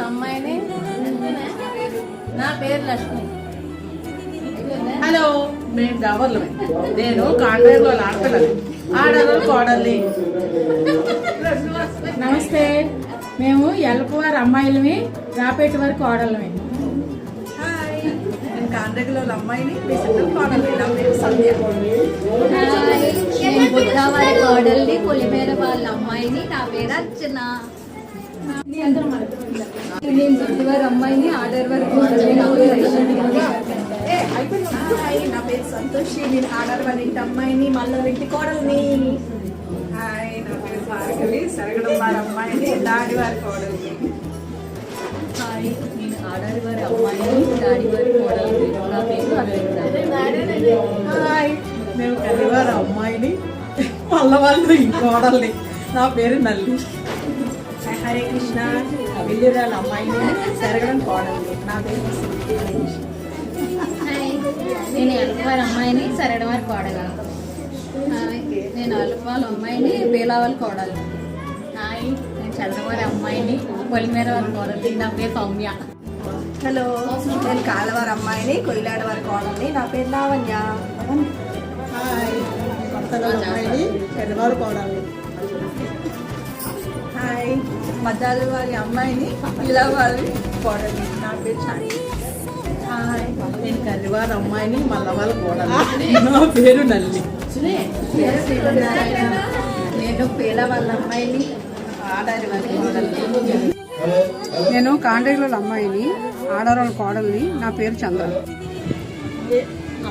అమ్మాయిని నా పేరు లక్ష్మి. హలో, మేము గవర్నమే. నేను కాంట్రాక్ట్లో ఆడపిల్లని, ఆడవాళ్ళు కోడల్ని. నమస్తే, మేము ఎల్పవారి అమ్మాయిలమి, రాపేట వారి కోడళ్ళమి. నేను కాంట్రాక్ట్లో అమ్మాయిని, కోడల్ని. నా పేరు సంధ్య. నేను బుద్ధవారి కోడల్ని, కొలిమేర వాళ్ళ అమ్మాయిని. నా పేరు అర్చన. నేను బుద్ధివారి అమ్మాయిని, ఆడర్ వారి కోడల్ని. నా పేరు నా పేరు సంతోషి. నేను ఆడర్ వాళ్ళ ఇంటి అమ్మాయిని, మళ్ళీ ఇంటి కోడల్ని. హాయ్, నా పేరు భార్గవి. సరగడం వారి అమ్మాయిని, దాడి వారి కోడల్ని. హాయ్, నేను ఆడర్ వారి అమ్మాయిని, డాడీ వారి కోడల్ని. నా పేరు అర్చన. హాయ్, మేము కర్రీవారి అమ్మాయిని, మళ్ళీ వాళ్ళ కోడల్ని. నా పేరు నల్లి. హరే కృష్ణ. విల్లురాల అమ్మాయిని, సరగడం కోడల్ని. నా పేరు నేను ఎల్పవారి అమ్మాయిని, సరడవారి కోడలు. నేను అల్పవాళ్ళ అమ్మాయిని, బేలావాళ్ళ కోడలు. హాయ్, నేను చంద్రవారి అమ్మాయిని, పొలిమేర వారి కోడలు. నా పేరు సౌమ్య. హలో, నేను కాలవారి అమ్మాయిని, కొయిలాడవారి కోడల్ని. నా పేరు లావణ్య. హాయ్, కొత్తవారి అమ్మాయిని, చెన్నవారి కోడల్ని. హాయ్, మద్దాలి వారి అమ్మాయిని, ఇలా వారి కోడల్ని. నా పేరు చాని. హాయ్, నేను కర్రీవారి అమ్మాయిని, మల్లవాళ్ళ కోడల్ని. నా పేరు నల్లి. నేను పేల వాళ్ళ అమ్మాయిని, ఆడారి వారి కోడల్ని. నేను కాంట్రాక్ట్లో అమ్మాయిని, ఆడవాళ్ళ కోడల్ని. నా పేరు చంద్ర.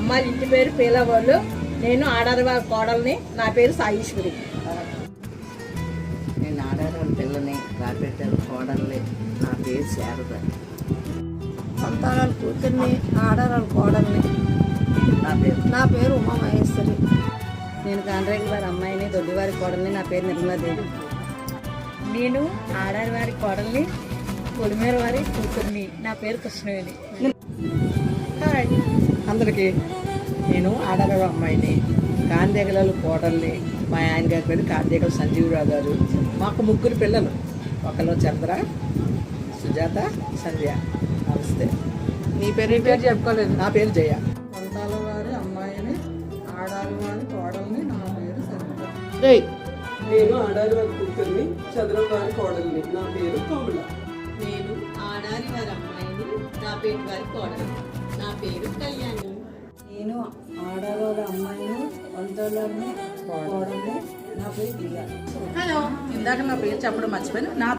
అమ్మాయి ఇంటి పేరు పేలవాళ్ళు. నేను ఆడవారి కోడల్ని. నా పేరు సాయిశ్వరి. నేను ఆడవాళ్ళ పిల్లని, రాపేట కోడల్ని. నా పేరు శారద. సంతానాల కూతుర్ని, ఆడవాళ్ళ కోడల్ని. నా పేరు ఉమామహేశ్వరి. నేను కాంట్రాక్ట్ వారి అమ్మాయిని, దొడ్డివారి కోడల్ని. నా పేరు నిర్మలాదేవి. నేను ఆడారి వారి కోడల్ని, పొలిమేర వారి కూతుర్ని. నా పేరు కృష్ణవేణి. హాయ్ అందరికీ, నేను ఆడవాళ్ళ అమ్మాయిని, కాందేగల కోడల్ని. మా ఆయన గారి పేరు కాందేగల సంజీవరావు గారు. మాకు ముగ్గురు పిల్లలు. ఒకరు చంద్ర, సుజాత, సంధ్య. నమస్తే. నీ పేరు చెప్పుకోలేదు. నా పేరు జయ. పంతాల వారి అమ్మాయిని, ఆడారి వారి కోడల్ని. నా పేరు సంధ్య. నేను ఆడారి వారి కూతుర్ని, చంద్రం వారి కోడల్ని. నా పేరు కోమల. నేను ఆడారి వారి అమ్మాయిని, రాపేట వారి కోడలు. నా పేరు కళ్యాణి. నేను ఆడవాళ్ళ అమ్మాయిని, వంటలని కోడల్ని. నా పేరు ప్రియ. హలో, ఇందాక నా పేరు చెప్పడం మర్చిపోయాను. నా